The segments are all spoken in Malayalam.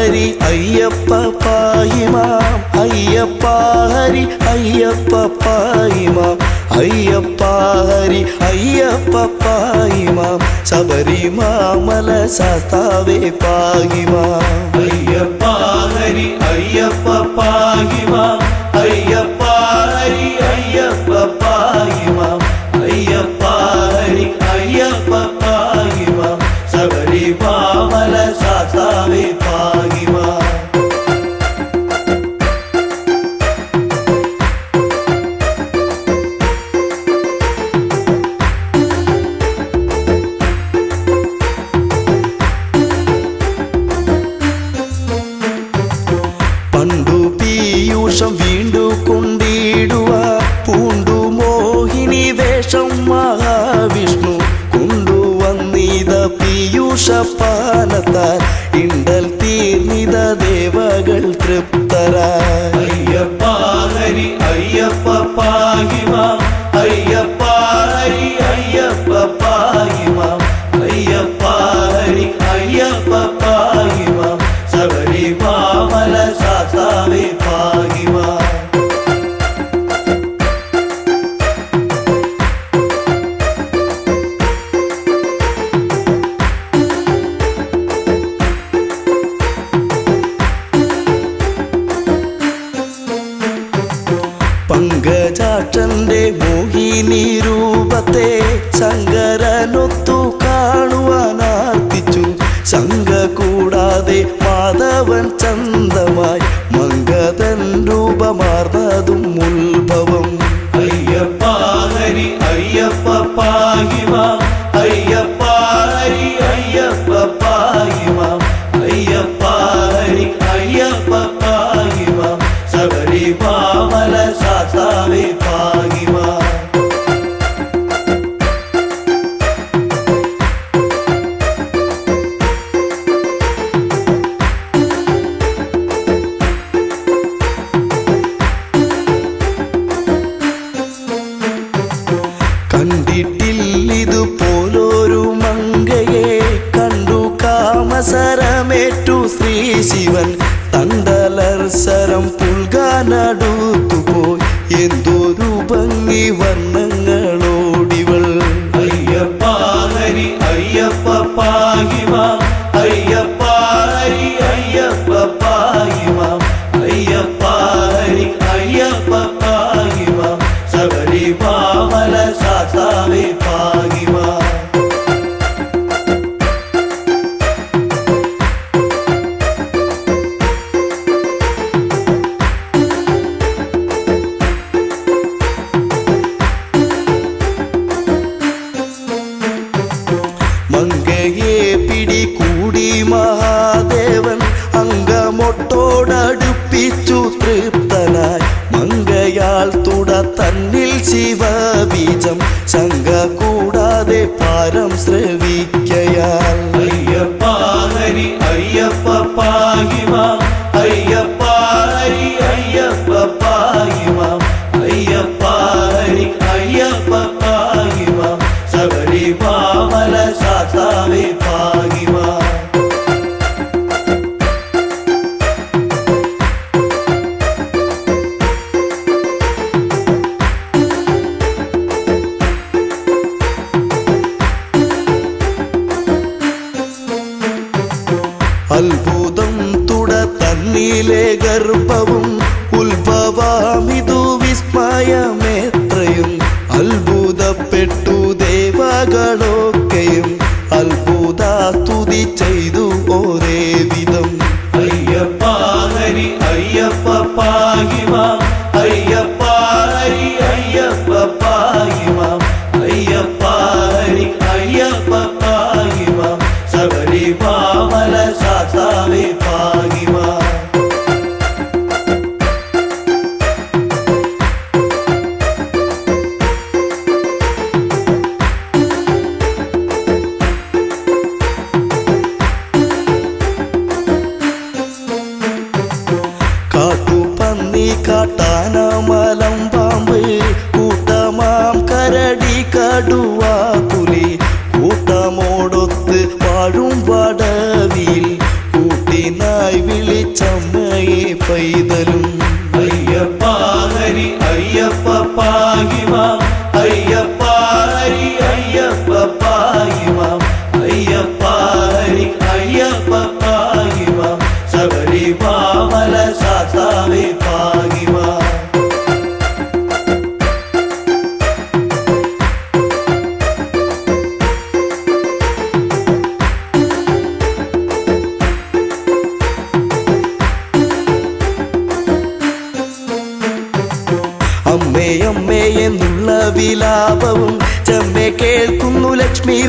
ഹരി അയ്യപ്പ പായിമാം അയ്യപ്പ ഹരി അയ്യപ്പ പായിമാം അയ്യപ്പ ഹരി അയ്യപ്പ പായിമാം ശബരിമല ശാസ്താവേ പായിമാം അയ്യപ്പ ഹരി അയ്യപ്പ പായിമാം അയ്യപ്പ ഹരി അയ്യപ്പ പായിമാം അയ്യപ്പ ഹരി അയ്യപ്പ പായിമാം ശബരിമല ശാസ്താവേ പായിമാം വീണ്ടു കൊണ്ടിടുക പൂണ്ടു മോഹിനി വേഷം മഹാവിഷ്ണു കൊണ്ടുവന്നിത പീയൂഷപാനത്താൽ ഇണ്ടൽ തീർന്നിത ദേവകൾ തൃപ്തരായി അയ്യപ്പ ഹരി അയ്യപ്പ പായിമാം അയ്യപ്പ ഹരി അയ്യപ്പ പായിമാം അയ്യപ്പ ഹരി അയ്യപ്പ പായിമാം ശബരിമല ശാസ്താവേ പായിമാം പങ്കജാക്ഷന്റെ മോഹിനി രൂപത്തെ ശങ്കരനൊത്തു കാണുവാനാർത്തിച്ചു ശങ്ക കൂടാതെ മാധവൻ ചന്തമായി മംഗതൻ രൂപമാർന്നതും ഉത്ഭവം അയ്യപ്പ ഹരി അയ്യപ്പ പായിമാം അയ്യപ്പ ഹരി അയ്യപ്പ പായിമാം അയ്യപ്പ ഹരി അയ്യപ്പ പായിമാം ശബരിമല ശാസ്താവേ പായിമാം കണ്ടിട്ടില്ലിതുപോലൊരു മങ്കയെ കണ്ടു കാമസരമേറ്റു ശ്രീ ശിവൻ തണ്ടലർസരം പുൽകാനടുത്തുപോയി എന്തൊരു ഭംഗി വർണ്ണങ്ങളോടിവൾ അയ്യപ്പ ഹരി അയ്യപ്പ പായിമാം അയ്യപ്പ ഹരി അയ്യപ്പ പായിമാം അയ്യപ്പ ഹരി അയ്യപ്പ പായിമാം ശബരിമല ശാസ്താവേ പായിമാം മങ്കയെ പിടികൂടി മഹാദേവൻ അങ്കമൊട്ടോടടുപ്പിച്ചു തൃപ്തനായി മങ്കയാൽ തുട തന്നിൽ ശിവബീജം ശങ്ക കൂടാതെ പാരം ശ്രവിക്കയാൽ അയ്യപ്പ ഹരി അയ്യപ്പ പായിമാം അയ്യപ്പ ഹരി അയ്യപ്പ പായിമാം അയ്യപ്പ ഹരി അയ്യപ്പ പായിമാം ശബരിമല ശാസ്താവേ പായിമാം അത്ഭുതം തുട തന്നിലെ ഗർഭവും ഉത്ഭവമിതു വിസ്മയമേത്രയും അത്ഭുതപ്പെട്ടു ദേവകളൊക്കെയും അത്ഭുതസ്തുതി ചെയ്തു ഒരേ വിധം അയ്യപ്പ ഹരി അയ്യപ്പ പായിമാം അയ്യപ്പ ഹരി അയ്യപ്പ പായിമാം അയ്യപ്പ ഹരി അയ്യപ്പ പായിമാം ശബരിമല ശാസ്താവേ പായിമാം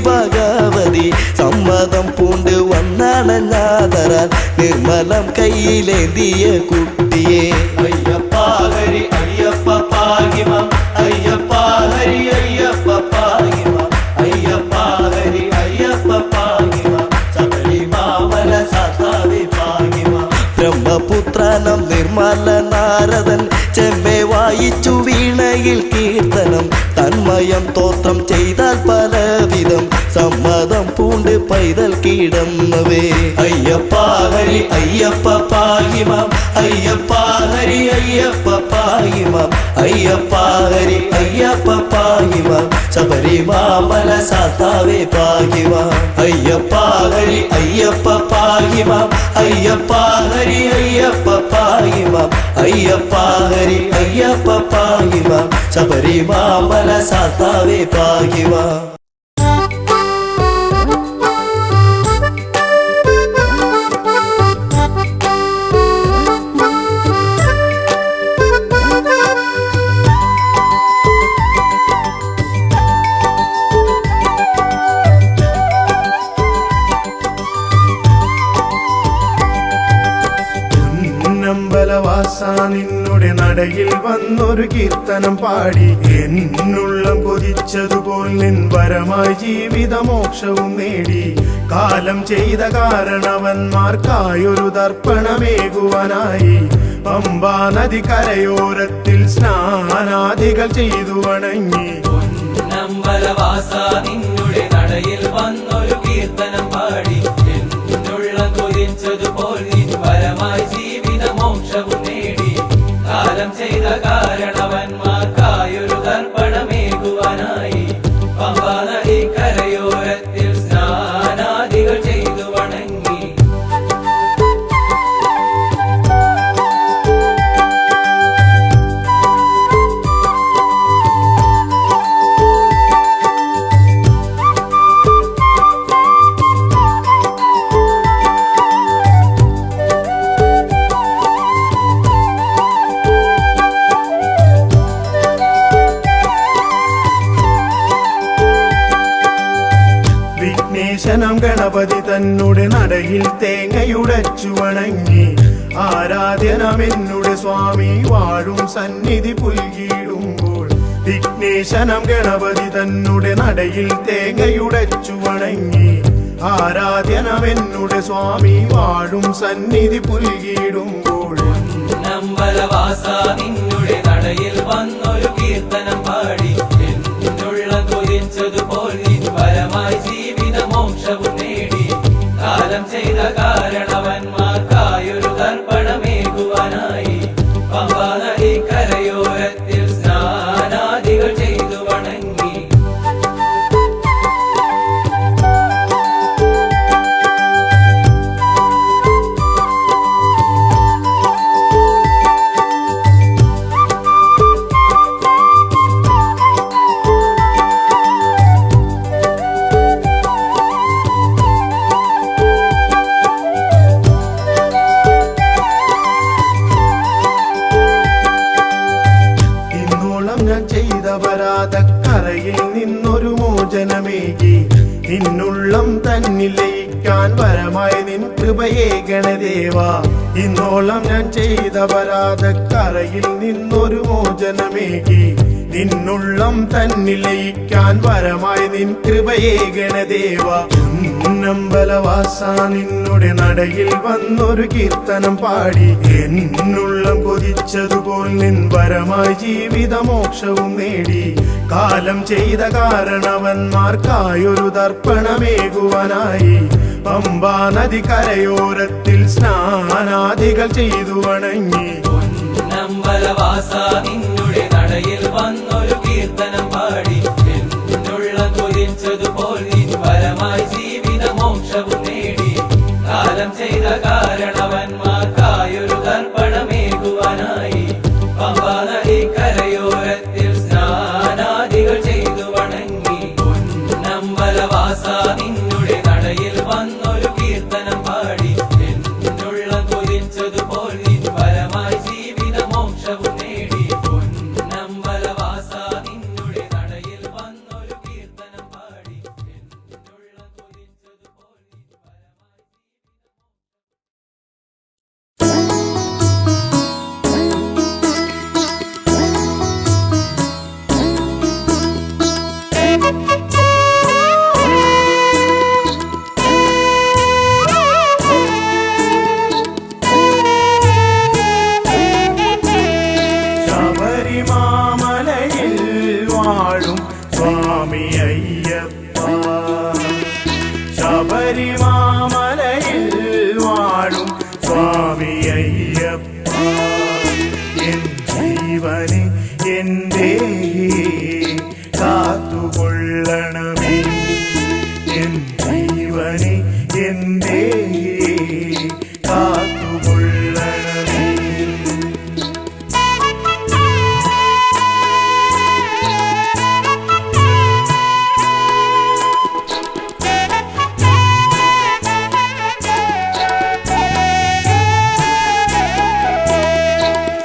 ഭഗവതി സമ്മതം പൂണ്ട് വന്നണഞ്ഞാതരാൻ നിർമ്മലം കയ്യിലേന്തിയ കുട്ടിയെ അയ്യപ്പ ഹരി അയ്യപ്പ പാഹിമാം അയ്യപ്പ ഹരി അയ്യപ്പ പാഹിമാം അയ്യപ്പ ഹരി അയ്യപ്പ പാഹിമാം ശബരിമാമല ശാസ്താവേ പാഹിമാം ബ്രഹ്മപുത്രനം നിർമ്മല നാരദൻ ചെമ്പെ വായിച്ചു വീണയിൽ കീർത്തനം തന്മയം തോത്രം ചെയ്താൽ പലവിധം സമ്മതം പൂണ്ട് പൈതൽ കീടന്നവേ അയ്യപ്പ ഹരി അയ്യപ്പ പാഹിമാം അയ്യപ്പ ഹരി അയ്യപ്പ പാഹിമാം അയ്യപ്പ ഹരി അയ്യപ്പ പാഹിമാം ശബരിമാമല ശാസ്താവേ പാഹിമാം അയ്യപ്പ ഹരി അയ്യപ്പ പാഹിമാം അയ്യപ്പ ഹരി അയ്യപ്പ പാഹിമാം അയ്യപ്പ ഹരി അയ്യപ്പ പാഹിമാം ശബരിമാമല ശാസ്താവേ പാഹിമാം അമ്പലവാസ നിന്നുടെ നടയിൽ വന്നൊരു കീർത്തനം പാടി എന്നുള്ളം കൊതിച്ചതുപോൽ നിൻ വരമായി ജീവിതമോക്ഷവും നേടി കാലം ചെയ്ത കാരണവന്മാർക്കായൊരു ദർപ്പണമേകുവാനായി പമ്പാ നദി കരയോരത്തിൽ സ്നാനാദികൾ ചെയ്തു വണങ്ങി പൊന്നമ്പലവാസ നിന്നുടെ നടയിൽ വന്നൊരു കീർത്തനം പാടി എന്നുള്ളം കൊതിച്ചതുപോൽ നിൻ വരമായി മോക്ഷവും നേടി കാലം ചെയ്ത കാരണവന്മാർക്കായൊരു ദർപ്പണമേകുവാനായി പമ്പാ നദി കരയോരത്തിൽ സ്നാനാദികൾ ചെയ്തു വണങ്ങി വിഘ്നേശനം ഗണപതി തന്നുടെ നടയിൽ തേങ്ങയുടച്ചു വണങ്ങി ആരാധ്യനമെന്നുടെ സ്വാമി വാഴും സന്നിധി പുൽകിടുമ്പോൾ വിഘ്നേശനം ഗണപതി തന്നുടെ നടയിൽ തേങ്ങയുടച്ചു വണങ്ങി ആരാധ്യനമെന്നുടെ സ്വാമി വാഴും സന്നിധി പുൽകിടുമ്പോൾ പൊന്നമ്പലവാസ നിന്നുടെ നടയിൽ വന്നൊരു കീർത്തനം പാടി എന്നുള്ളം കൊതിച്ചതുപോൽ നിൻ വരമായി ജീവിതമോക്ഷവും നേടി കാലം ചെയ്ത കാരണവന്മാർക്കായൊരു ദർപ്പണമേകുവാനായി പമ്പാ നദി കരയോരത്തിൽ സ്നാനാദികൾ ചെയ്തു വണങ്ങി ഞാൻ ചെയ്ത പരാതക്കരയിൽ നിന്നൊരു മോചനമേകി നിന്നുള്ളം തന്നിൽ ലയിക്കാൻ വരമായി നിൻ കൃപയേ ഗണദേവ ഇന്നോളം ഞാൻ ചെയ്ത പരാതക്കരയിൽ നിന്നൊരു മോചനമേകി നിന്നുള്ളം തന്നിൽ ലയിക്കാൻ വരമായി നിൻ കൃപയേ ഗണദേവ പൊന്നമ്പലവാസ നിന്നുടെ നടയിൽ വന്നൊരു കീർത്തനം പാടി എന്നുള്ളം കൊതിച്ചതുപോൽ നിൻ വരമായി ജീവിതമോക്ഷവും നേടി കാലം ചെയ്ത കാരണവന്മാർക്കായൊരു ദർപ്പണമേകുവാനായി പമ്പാ നദി കരയോരത്തിൽ സ്നാനാദികൾ ചെയ്തു വണങ്ങി പൊന്നമ്പലവാസ നിന്നുടെ നടയിൽ വന്നൊരു കീർത്തനം പാടി എന്നുള്ളം കൊതിച്ചതുപോൽ നിൻ വരമായി ജീവിതമോക്ഷവും നേടി കാലം ചെയ്ത കാരണവന്മാർക്കായൊരു ദർപ്പണമേകുവാനായി പമ്പാ നദി കരയോരത്തിൽ സ്നാനാദികൾ ചെയ്തു വണങ്ങി പൊന്നമ്പലവാസ നിന്നുടെ നടയിൽ വന്നൊരു കീർത്തനം പാടി എന്നുള്ളം കൊതിച്ചതുപോൽ നിൻ വരമായി ജീവിതമോക്ഷവും നേടി പൊന്നമ്പലവാസ ശബരിമാമലയിൽ വാഴും സ്വാമി അയ്യപ്പ എൻ ജീവനെ എൻ്റെ കാത്തുകൊള്ളണമേ എൻ ജീവനെ എൻ്റെ കാത്തുകൊള്ളണമേ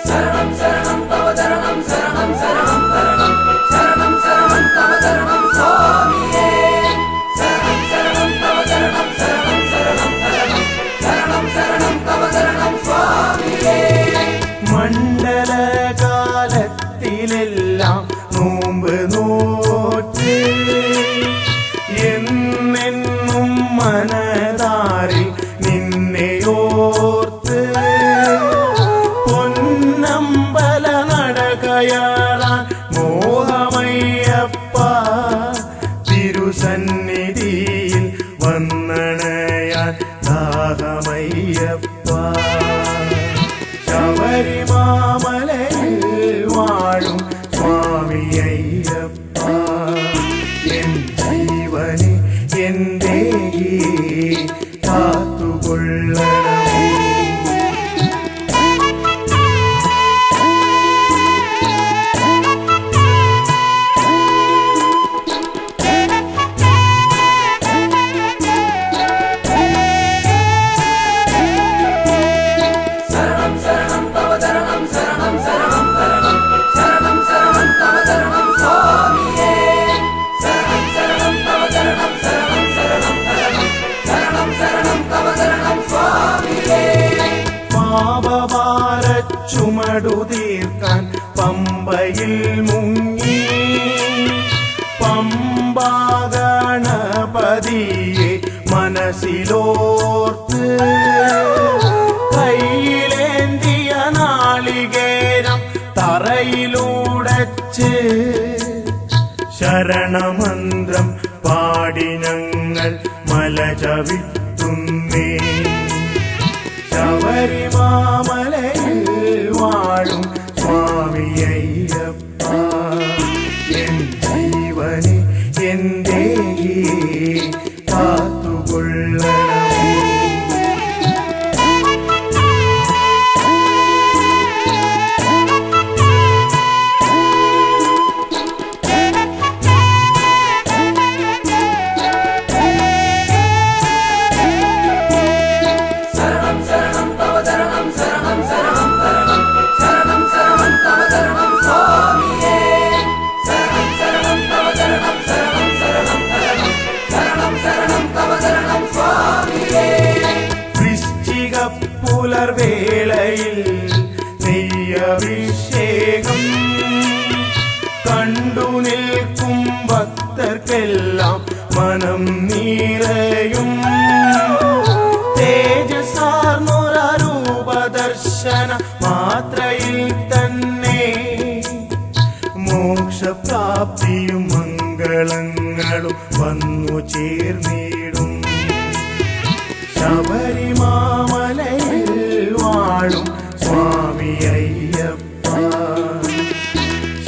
ശരണം ശരണം തവ ചരണം ശരണം ശരണം തരണം ശരണം ശരണം തവ ചരണം സ്വാമിയേ ശരണം ശരണം തവ ചരണം ശരണം ശരണം തരണം ശരണം ശരണം തവ ചരണം സ്വാമിയേ മണ്ഡലകാലത്തിലെല്ലാം നോമ്പ് നോറ്റ് എന്നെന്നും മനതാരിൽ നിന്നെയോർത്ത് പൊന്നമ്പല നടകയറാൻ മോഹമയ്യപ്പ തിരുസന്നിധിയിൽ വന്നണയാൻ ദാഹമയ്യപ്പ ശബരിമാമലയിൽ വാഴും സ്വാമി അയ്യപ്പ എൻ ജീവനെ എൻ്റെ കാത്തുകൊള്ളണമേ ശരണം ശരണം തവ ചരണം ശരണം ശരണം തരണം ശരണം ശരണം തവ ചരണം സ്വാമിയേ ശരണം ശരണം തവ ചരണം ശരണം ശരണം തരണം ശരണം ശരണം തവ ചരണം സ്വാമിയേ പാപഭാര ചുമടു തീർക്കാൻ പമ്പയിൽ മുങ്ങി പമ്പാഗണപതിയെ മനസ്സിലോർത്ത് കയ്യിലേന്തിയ നാളികേരം തറയിലൂടച്ച് ശരണമന്ത്രം പാടി ഞങ്ങൾ മല ചവിട്ടുന്നേ ശബരിമാമലയിൽ വാഴും സ്വാമി അയ്യപ്പ എൻ ജീവനെ എൻ്റെ കാത്തുകൊള്ളണമേ ശരണം ശരണം തവ ചരണം ശരണം ശരണം തരണം ശരണം ശരണം തവ ചരണം സ്വാമിയേ ശരണം ശരണം തവ ചരണം ശരണം ശരണം തരണം ശരണം ശരണം തവ ചരണം സ്വാമിയേ വൃശ്ചിക പുലർവേളയിൽ നെയ്യഭിഷേകം കണ്ടു നിൽക്കും ഭക്തർക്കെല്ലാം മനം നിറയും തേജസാർന്നൊരൂപദർശന മാത്രയിൽ തന്നെ മോക്ഷപ്രാപ്തിയും മംഗളങ്ങളും വന്നു ചേർന്നിടും ശബരിമാമലയിൽ വാഴും സ്വാമി അയ്യപ്പ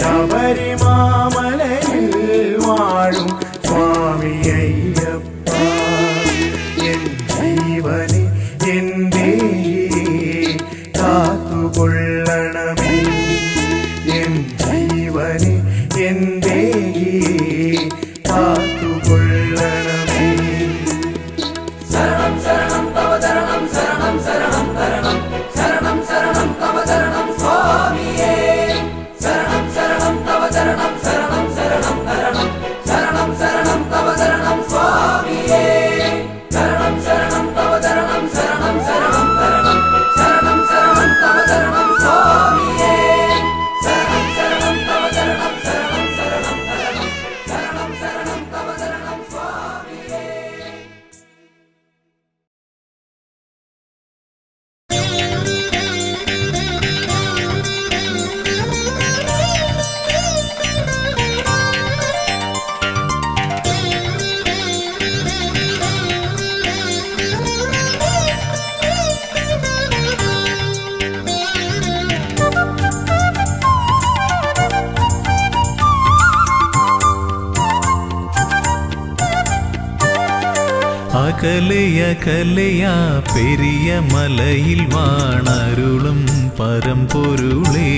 ശബരിമാമലയിൽ വാഴും സ്വാമി അയ്യപ്പ എൻ ജീവനെ എൻ്റെ കാത്തുകൊള്ളണമേ എൻ ജീവനെ എൻ്റെ കാത്തുകൊള്ളണമേ ശരണം ശരണം തവ ചരണം ശരണം അകലയകലയാ പെരിയ മലയിൽ വാണരുളും പരമ്പൊരുളേ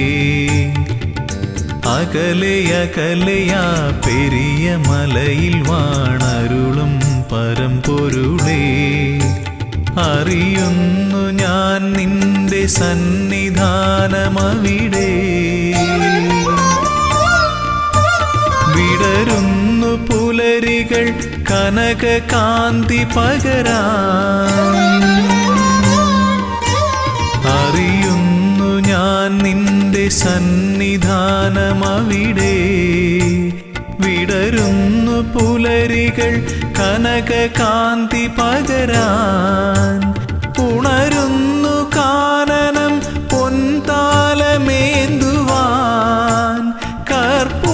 അകലയകലയാ പെരിയ മലയിൽ വാണരുളും പരമ്പൊരുളേ അറിയുന്നു ഞാൻ നിന്റെ സന്നിധാനമവിടെ വിടരുന്നു പുലരികൾ കനക കാന്തി പകരാൻ അറിയുന്നു ഞാൻ നിന്റെ സന്നിധാനമവിടെ വിടരുന്നു പുലരികൾ കനക കാന്തി പകരാൻ ഉണരുന്നു കാനനം പൊൻതാലമേന്തുവാൻ കർപ്പൂരനാളമായി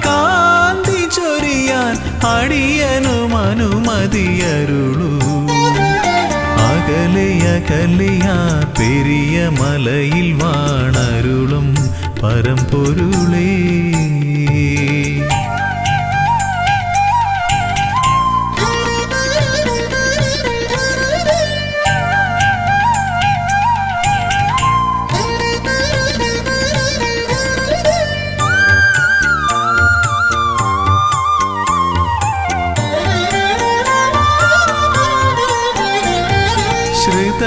കാന്തി ചൊരിയാൻ അടിയനും അനുമതിയരുളൂ അകലയകലയാ പെരിയ മലയിൽ വാണരുളും പരമ്പൊരുളേ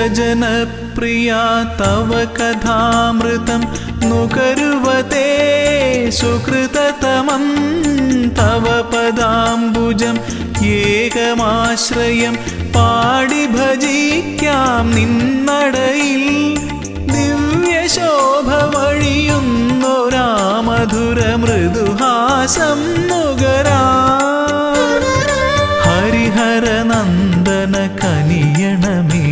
ശ്രുതജനപ്രിയാ തവ കഥാമൃതം നുകരുവതേ സുകൃതതമം തവ പദാംബുജം ഏകമാശ്രയം പാടി ഭജിക്കാം നിന്നടയിൽ ദിവ്യശോഭ വഴിയുന്നൊരാ മധുര മൃദുഹാസം നുകരാ ഹരിഹരനന്ദന കനിയണമേ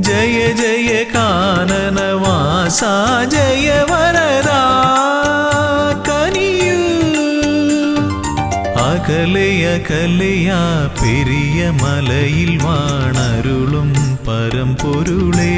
ജയ ജയ കാനനവാസ ജയ വരദാ കനിയൂ അകലയകലയാ പെരിയ മലയിൽ വാണരുളും പരമ്പൊരുളേ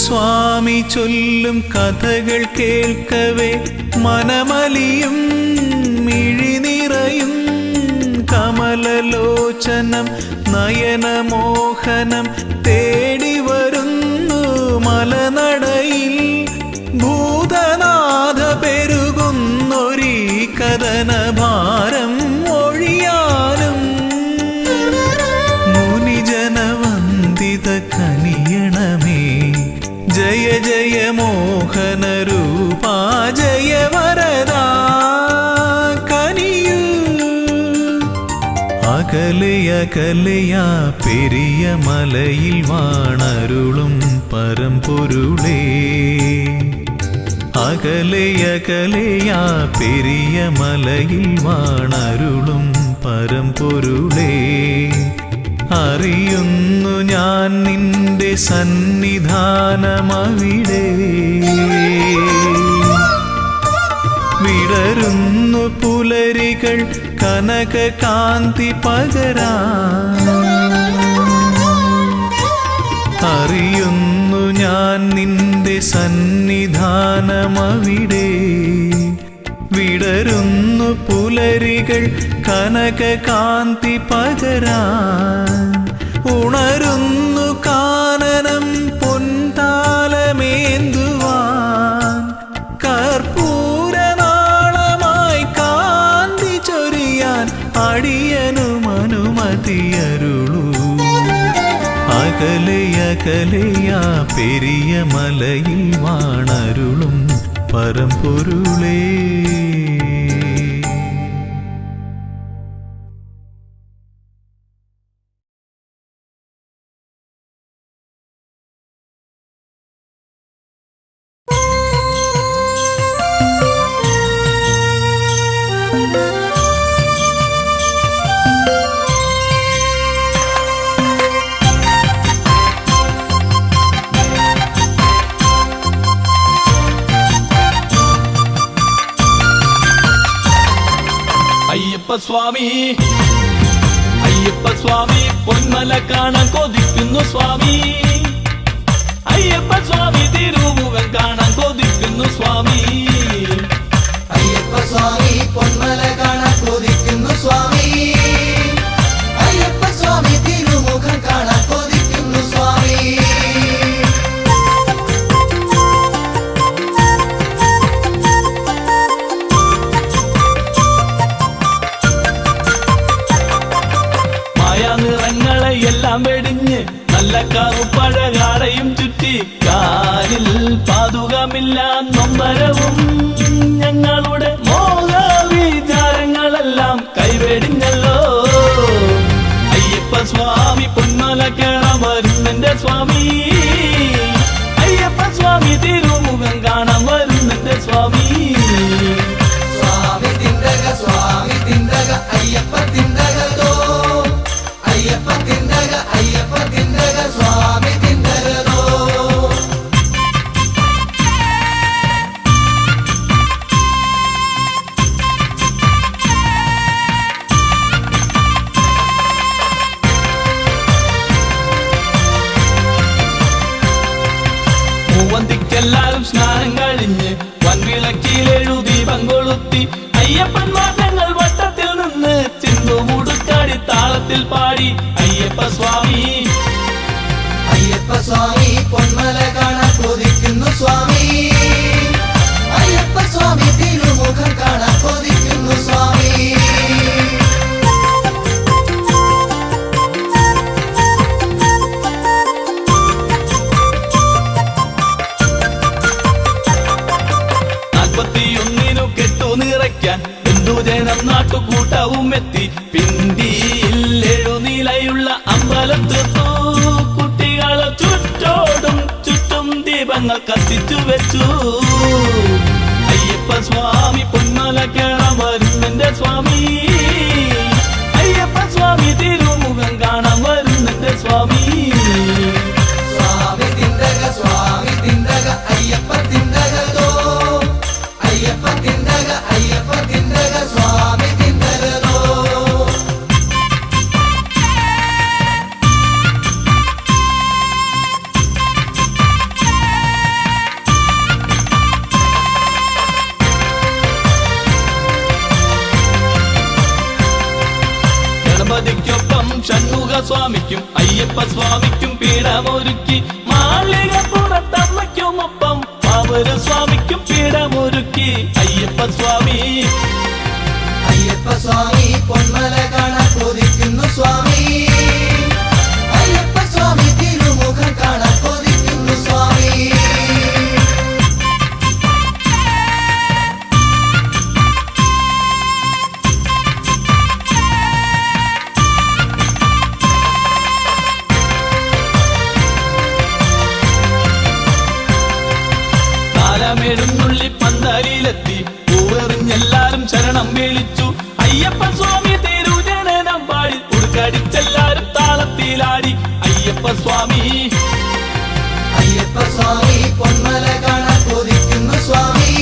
സ്വാമി ചൊല്ലും കഥകൾ കേൾക്കവേ മനമലിയും മിഴിനിറയും കമലലോചനം നയനമോഹനം തേടി വരുന്നു മലനടയിൽ ഭൂതനാഥ പെരുകുന്നൊരീ കഥനഭാരം ഒഴിയാനും മുനിജനവന്ദിത കനിയണമേ ജയ ജയ മോഹന രൂപാ ജയ വരദാ കനിയൂ അകലയകലയാ പെരിയ മലയിൽ വാണരുളും പരമ്പൊരുളേ അകലയകലയാ പെരിയ മലയിൽ വാണരുളും പരമ്പൊരുളേ അറിയുന്നു ഞാൻ നിന്റെ സന്നിധാനമവിടെ വിടരുന്നു പുലരികൾ കനക കാന്തി പകരാൻ അറിയുന്നു ഞാൻ നിന്റെ സന്നിധാനമവിടെ വിടരുന്നു പുലരികൾ കനക കാന്തി പകരാൻ ഉണരുന്നു കാനനം പൊൻതാലമേന്തുവാൻ കർപ്പൂരനാളമായി കാന്തി ചൊരിയാൻ അടിയനും അനുമതിയരുളൂ അകലയകലയാ പെരിയ മലയിൽ വാണരുളും പരമ്പൊരുളേ സ്വാമി അയ്യപ്പ സ്വാമി പൊന്മല കാണാൻ കൊതിക്കുന്നു സ്വാമി അയ്യപ്പ സ്വാമി തിരുമുഖം കാണാൻ കൊതിക്കുന്നു സ്വാമി അയ്യപ്പ സ്വാമി പൊന്മല കാണാൻ കൊതിക്കുന്നു സ്വാമി അയ്യപ്പ സ്വാമി തിരുമുഖം കാണാൻ കൊതിക്കുന്നു സ്വാമി മായാനിറങ്ങളെ എല്ലാം വെടിഞ്ഞ് നല്ല കറുപ്പഴകാടയും ചുറ്റി കാലിൽ പാതുകമില്ല നൊമ്പരവും ഞങ്ങളുടെ മോഹവിചാരങ്ങളെല്ലാം കൈവെടിഞ്ഞല്ലോ അയ്യപ്പ സ്വാമി പൊന്മല കേറാൻ വരുന്നെന്റെ സ്വാമി അയ്യപ്പ സ്വാമി തിരുമുഖം കാണാൻ വരുന്നെന്റെ സ്വാമി സ്വാമി തിണ്ടക അയ്യപ്പ തിണ്ടകതോ അയ്യപ്പ തിണ്ടക സ്വാമി തിണ്ടകതോ മൂവന്തിക്കെല്ലാരും സ്നാനം കഴിഞ്ഞ് വൻവിളക്കിലെഴു ദീപം കൊളുത്തി അയ്യപ്പൻ വാദ്യങ്ങൾ വട്ടത്തിൽ നിന്ന് ചിന്തു മുടുക്കാടി താളത്തിൽ പാടി അയ്യപ്പ സ്വാമി അയ്യപ്പ സ്വാമി പൊന്മല കാണാൻ കൊതിക്കുന്നു സ്വാമി അയ്യപ്പ സ്വാമി തിരുമുഖം കാണാൻ കൊതിക്കുന്നു സ്വാമി നാൽപ്പത്തിയൊന്നിനു കെട്ടു നിറയ്ക്കാൻ ബന്ധുജനം നാട്ടുകൂട്ടവും എത്തി പിണ്ടിയിൽ എഴുനിലയുള്ള അമ്പലത്തെത്തു കുട്ടികളെ ചുറ്റോടും ചുറ്റും ദീപങ്ങൾ കത്തിച്ചു വെച്ചു അയ്യപ്പ സ്വാമി പൊന്മല കേറാൻ വരുന്നെന്റെ സ്വാമി അയ്യപ്പ സ്വാമി തിരുമുഖം കാണാൻ വരുന്നെന്റെ സ്വാമി സ്വാമി തിണ്ടക അയ്യപ്പ തിണ്ടകതോ അയ്യപ്പ തിണ്ടക സ്വാമി തിണ്ടകതോ ഗണപതിക്കൊപ്പം ഷൺമുഖ സ്വാമിക്കും അയ്യപ്പ സ്വാമിക്കും പീഠമൊരുക്കി മാളികപ്പുറത്തമ്മയ്ക്കുമൊപ്പം പാവര സ്വാമിക്കും പീഠമൊരുക്കി അയ്യപ്പ സ്വാമി അയ്യപ്പ സ്വാമി പൊന്മല കാണാൻ കൊതിക്കുന്നു സ്വാമി അയ്യപ്പ സ്വാമി തിരുമുഖം കാണാൻ കൊതിക്കുന്നു സ്വാമി താലമെഴുന്നള്ളി പന്തലിലെത്തി പൂവെറിഞ്ഞെല്ലാരും ശരണം വിളിച്ചു അയ്യപ്പ സ്വാമി തിരുജനനം പാടി ഉടുക്കടിച്ചെല്ലാരും താളത്തിലാടി അയ്യപ്പ സ്വാമി അയ്യപ്പ സ്വാമി പൊന്മല കാണാൻ കൊതിക്കുന്നു സ്വാമി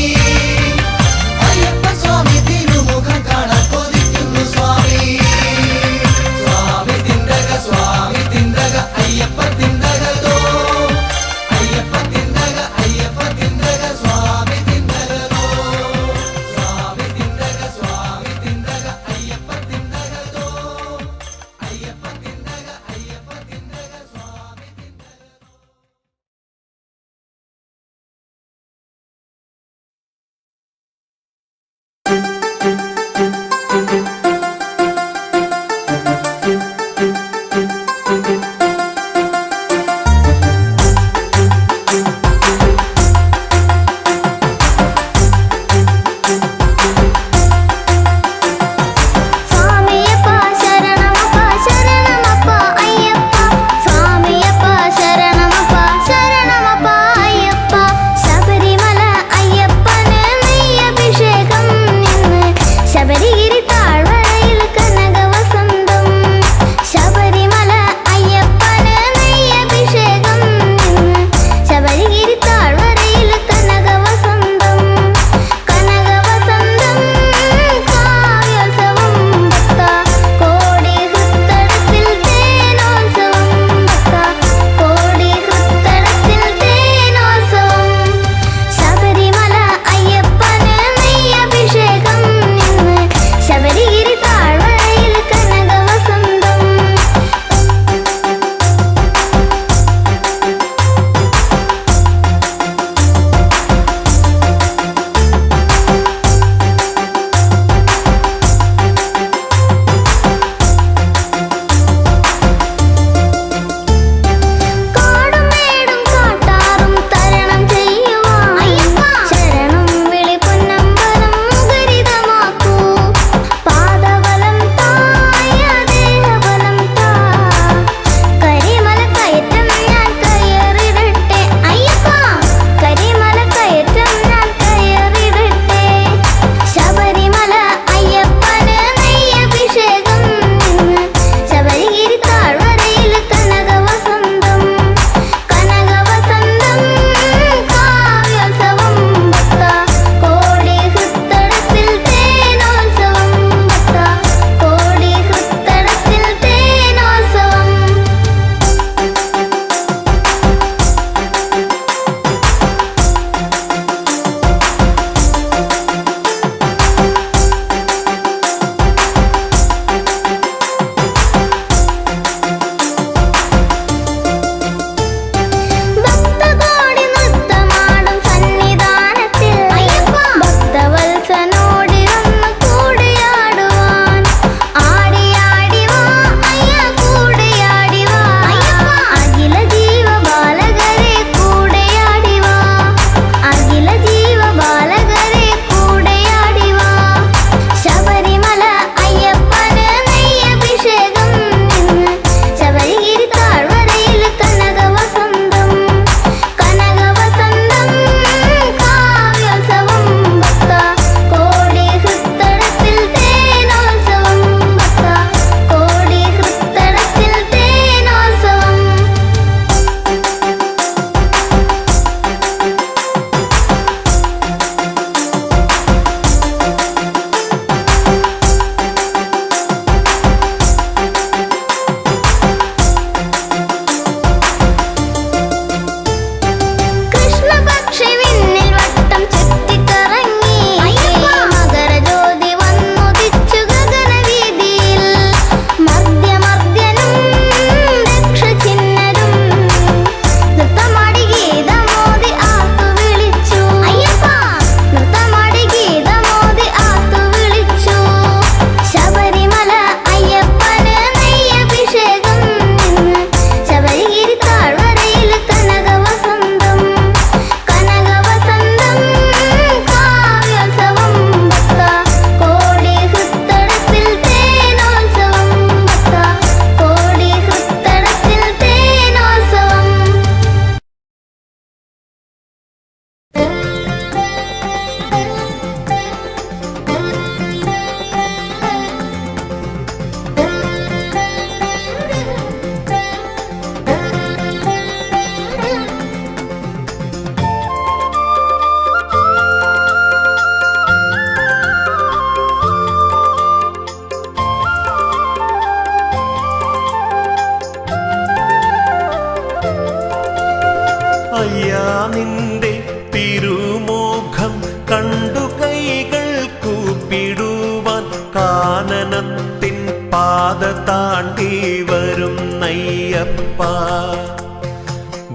കൂപ്പിടുവാൻ കാനനത്തിൻ പാത താണ്ടി വരുന്നയ്യപ്പ.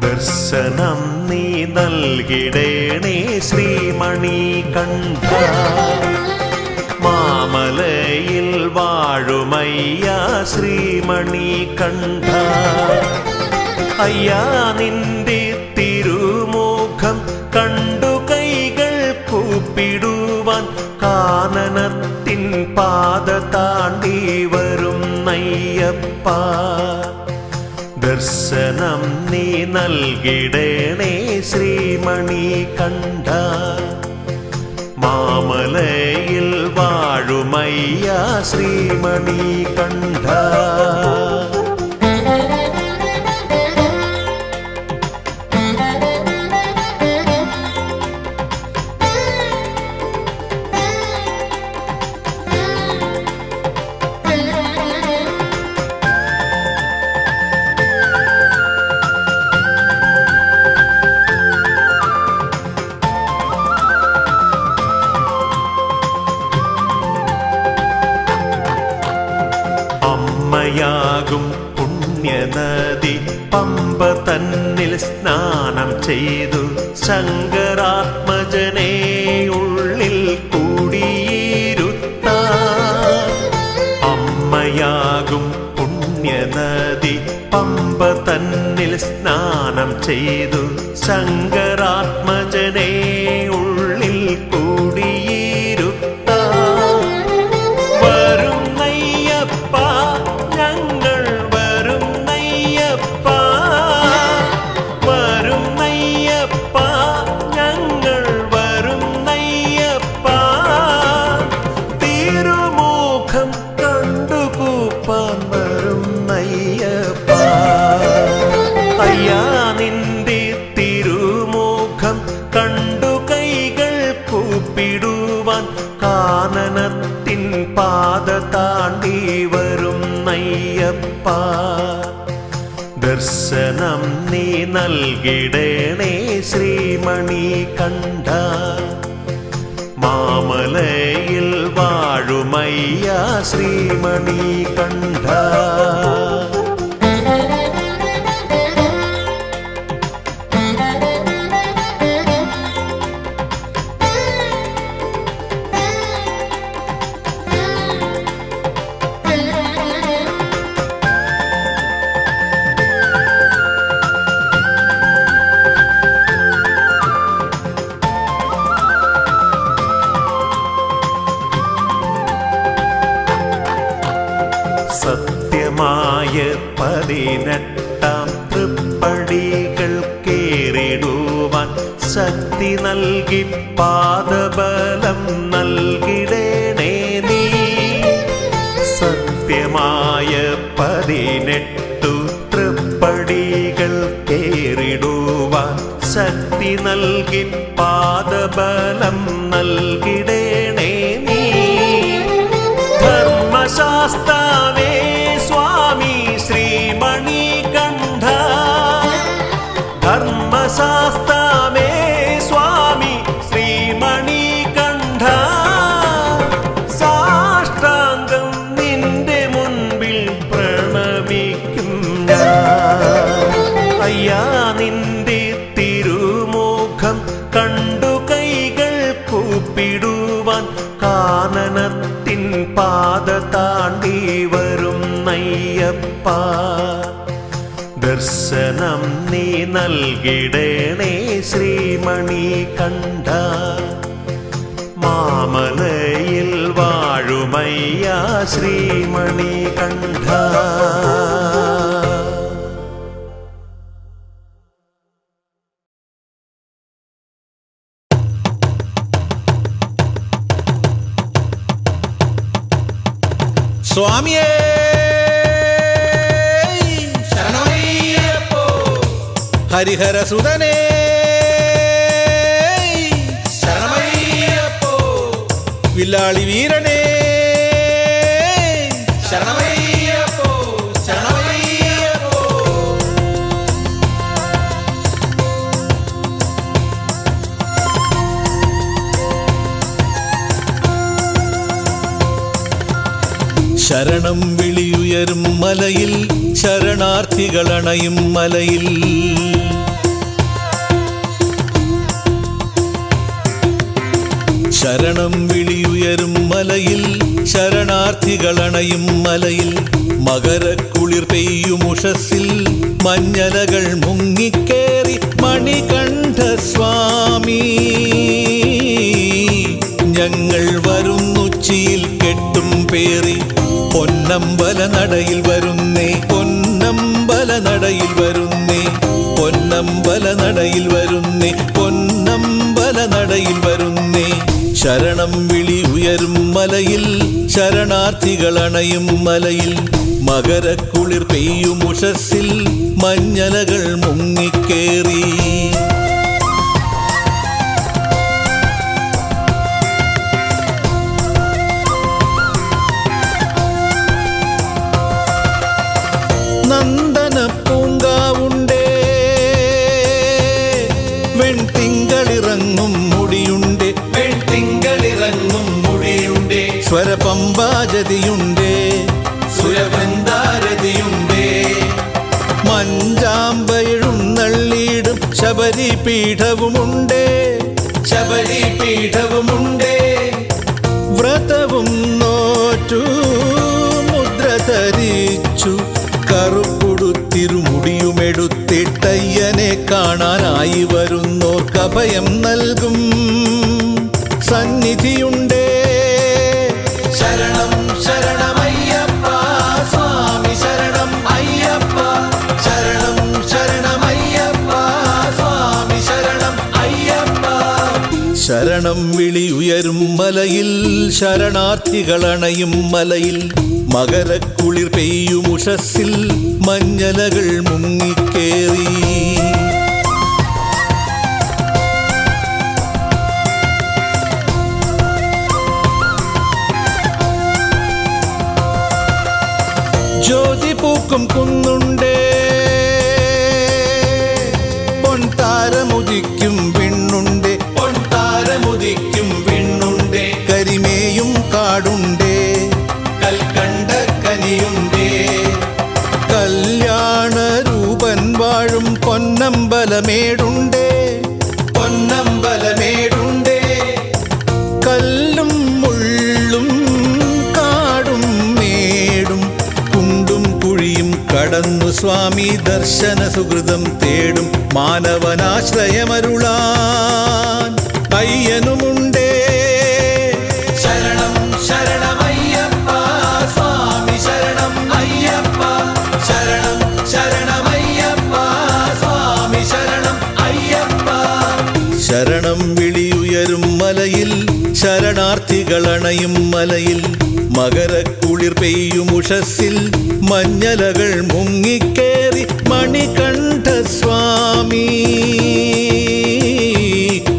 ദർശനം നീ നൽകിടേണേ ശ്രീമണികണ്ഠ. മാമലയിൽ വാഴുമയ്യ ശ്രീമണികണ്ഠ. അയ്യാ നിന്റെ തിരുമുഖം കണ്ടു കൈകൾ കൂപ്പിടുവാൻ കാനനത്തിൻ പാത താണ്ടി വരുന്നയ്യപ്പ. ദർശനം നീ നൽകിടേണേ ശ്രീമണികണ്ഠ. മാമലയിൽ വാഴുമയ്യ ശ്രീമണികണ്ഠ. അമ്മയാകും പുണ്യനദി പമ്പ തന്നിൽ സ്നാനം ചെയ്തു ശങ്കരാത്മജനെ ഉള്ളിൽ കൂടിയിരുത്താൻ. അമ്മയാകും പുണ്യനദി പമ്പ തന്നിൽ സ്നാനം ചെയ്തു ശങ്കരാത്മജനെ ഉള്ളിൽ കൂടിയിരുത്താൻ. വരുന്നയ്യപ്പ ഞങ്ങൾ വരുന്നയ്യപ്പ. വരുന്നയ്യപ്പ ഞങ്ങൾ വരുന്നയ്യപ്പ. തിരുമുഖം കണ്ടുകൂപ്പാൻ വരുന്നയ്യപ്പ. അയ്യാ നിന്റെ തിരുമുഖം കണ്ടു കൈകൾ കൂപ്പിടുവാൻ കാനനത്തിൻ പാത താണ്ടി വരുന്നയ്യപ്പ. ദർശനം നീ നൽകിടേണേ ശ്രീമണികണ്ഠ. മാമലയിൽ വാഴുമയ്യ ശ്രീമണികണ്ഠ. സത്യമായ 18 തൃപ്പടികൾ കേറിടുവാൻ ശക്തി നൽകി പാദബലം നൽകിടേണേ നീ. സത്യമായ 18 തൃപ്പടികൾ കേറിടുവാൻ ശക്തി നൽകി പാദബലം നൽകിടേണേ നീ. ധർമ്മശാസ്താവേ സ്വാമി ശ്രീമണികണ്ഠ. ധർമ്മശാസ്താവേ സ്വാമി ശ്രീമണികണ്ഠ. സാഷ്ടാംഗം നിന്റെ മുൻപിൽ പ്രണമിക്കും ഞാൻ. അയ്യാ നിന്റെ തിരുമുഖം കണ്ടു കൈകൾ കൂപ്പിടുവാൻ കാനനത്തിൻ പാത താണ്ടി വരുന്നയ്യപ്പ. ദർശനം നീ നൽകിടേണേ ശ്രീമണികണ്ഠ. മാമലയിൽ വാഴുമയ്യ ശ്രീമണികണ്ഠ. സ്വാമിയേ ശരണമയ്യപ്പോ. ഹരിഹരസുതനേ ശരണമയ്യപ്പോ. വില്ലാളി വീരനേ ശരണമയ്യപ്പോ. ശരണമയ്യപ്പോ. ശരണം വിളിയുയരും മലയിൽ ശരണാർത്ഥികളണയും മലയിൽ ശരണം വിളിയുയരും മലയിൽ ശരണാർത്ഥികളണയും മലയിൽ മകരക്കുളിർ പെയ്യുമുഷസ്സിൽ മഞ്ഞലകൾ മുങ്ങിക്കേറി മണികണ്ഠ സ്വാമി ഞങ്ങൾ വരുന്നുച്ചിയിൽ കെട്ടും പേറി പൊന്നമ്പല നടയിൽ വരുന്നേ പൊന്നമ്പല നടയിൽ വരുന്നേ പൊന്നമ്പല നടയിൽ വരുന്നേ പൊന്നമ്പല നടയിൽ വരുന്നേ ശരണം വിളി ഉയരും മലയിൽ ശരണാർത്ഥികളണയും മലയിൽ മകരക്കുളിർ പെയ്യുമുഷസ്സിൽ മഞ്ഞലകൾ മുങ്ങിക്കേറി നന്ദന പൂങ്കാവുണ്ടേ വെൺതിങ്കളിറങ്ങും മുടിയുണ്ടേ വെൺതിങ്കളിറങ്ങും മുടിയുണ്ടേ സ്വരപമ്പാജതിയുണ്ടേ സുരവൃന്ദാരതിയുണ്ടേ മഞ്ചാമ്പെഴുന്നള്ളിയിടും ശബരിപീഠവുമുണ്ടേ ശബരിപീഠവുമുണ്ടേ വ്രതവും നോറ്റു മുദ്ര ധരിച്ചു കറുപ്പുടുത്തിരുമുടിയുമെടുത്തിട്ടയ്യനെ കാണാനായി വരുന്നോർക്ക് അഭയം നൽകും സന്നിധിയുണ്ടേ ശരണം ശരണമയ്യപ്പ സ്വാമി ശരണം അയ്യപ്പ ശരണം ശരണമയ്യപ്പ സ്വാമി ശരണം അയ്യപ്പ ശരണം വിളി ഉയരും മലയിൽ ശരണാർത്ഥികളണയും മലയിൽ മകരക്കുളിർ പെയ്യുമുഷസ്സിൽ മഞ്ഞലകൾ മുങ്ങിക്കേറി ജ്യോതി പൂക്കും കുന്നുണ്ടേ പൊൻതാരമുദിക്കും വിണ്ണുണ്ടേ പൊൻതാരമുദിക്കും വിണ്ണുണ്ടേ കരിമേയും കാടുണ്ടേ കൽക്കണ്ട കനിയുണ്ടേ കല്യാണരൂപൻ വാഴും പൊന്നമ്പലമേടുണ്ടേ പൊന്നമ്പലമേടുണ്ടേ കല്ലും മുള്ളും കാടും മേടും കുണ്ടും കുഴിയും കടന്നു സ്വാമി ദർശന സുഹൃതം തേടും മാനവനാശ്രയമരുളാൻ അയ്യനുമുണ്ടേ ശരണം ശരണമയ്യപ്പ സ്വാമി ശരണം അയ്യപ്പ ശരണം ശരണമയ്യപ്പ സ്വാമി ശരണം അയ്യപ്പ ശരണം വിളിയുയരും മലയിൽ ശരണാർത്ഥികളണയും മലയിൽ മകരക്കുളിർ പെയ്യുമുഷസ്സിൽ മഞ്ഞലകൾ മുങ്ങിക്കേറി മണികണ്ഠ സ്വാമി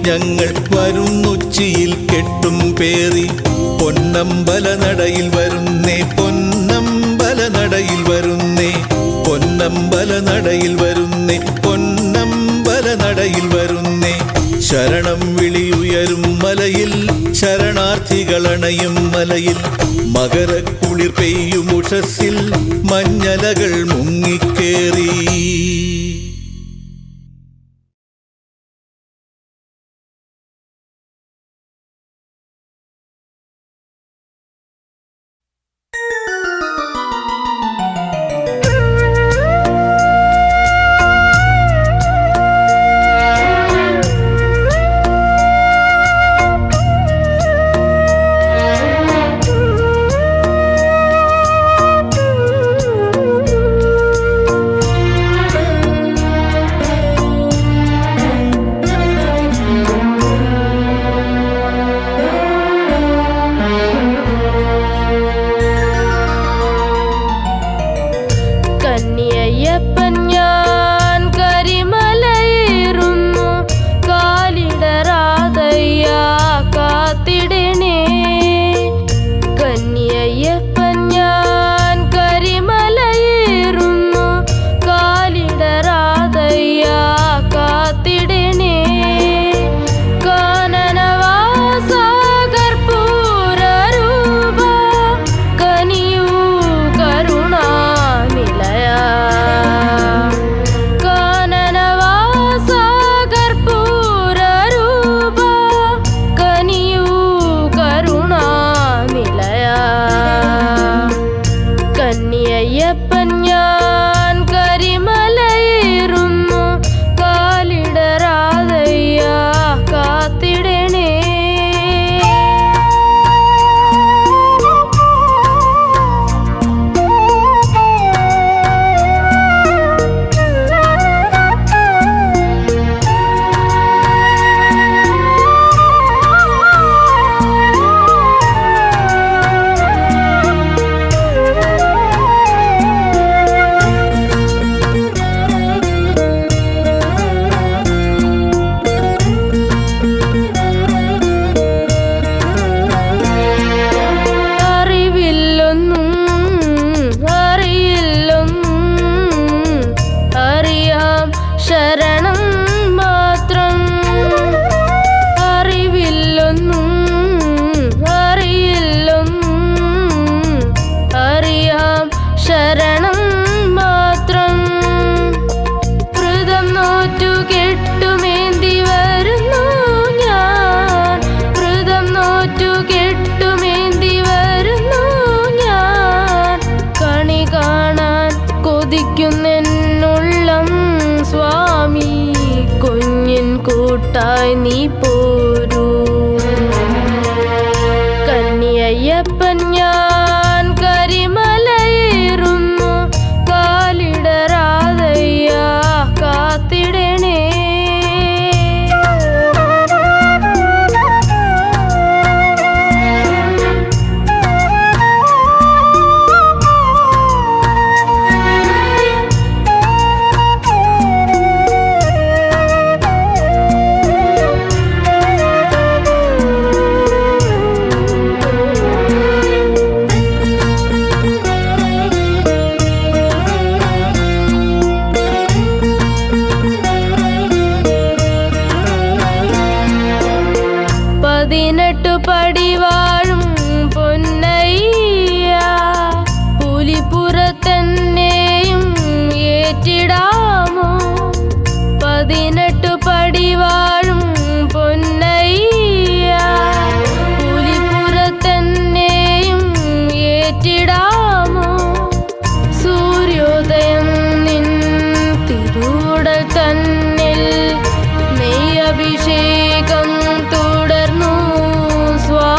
ഞങ്ങൾ വരുന്നുച്ചിയിൽ കെട്ടും പേറി പൊന്നമ്പല നടയിൽ വരുന്നേ പൊന്നമ്പല നടയിൽ വരുന്നേ പൊന്നമ്പല നടയിൽ വരുന്നേ പൊന്നമ്പല നടയിൽ വരുന്നേ ശരണം വിളിയുയരും മലയിൽ ശരണാർത്ഥികളണയും മലയിൽ മകരക്കുളിർ പെയ്യുമുഷസ്സിൽ മഞ്ഞലകൾ മുങ്ങിക്കേറി കരുണയുമായി നീ പോരൂ. കന്നിയയ്യപ്പൻ ഞാൻ കരിമലയേറുന്നു, കാലിടരാതയ്യ കാത്തിടണേ. പതിനെട്ടു പടിവാഴും പൊന്നയ്യ, പുലിപ്പുറത്തന്നെയും ഏറ്റിടാമോ. പതിനെട്ടു പടിവാഴും പൊന്നയ്യ, പുലിപ്പുറത്തന്നെയും ഏറ്റിടാമോ. സൂര്യോദയം നിൻ തിരുവുടൽ തന്നിൽ നെയ്യഭിഷേകം തുടർന്നു സ്വാമി.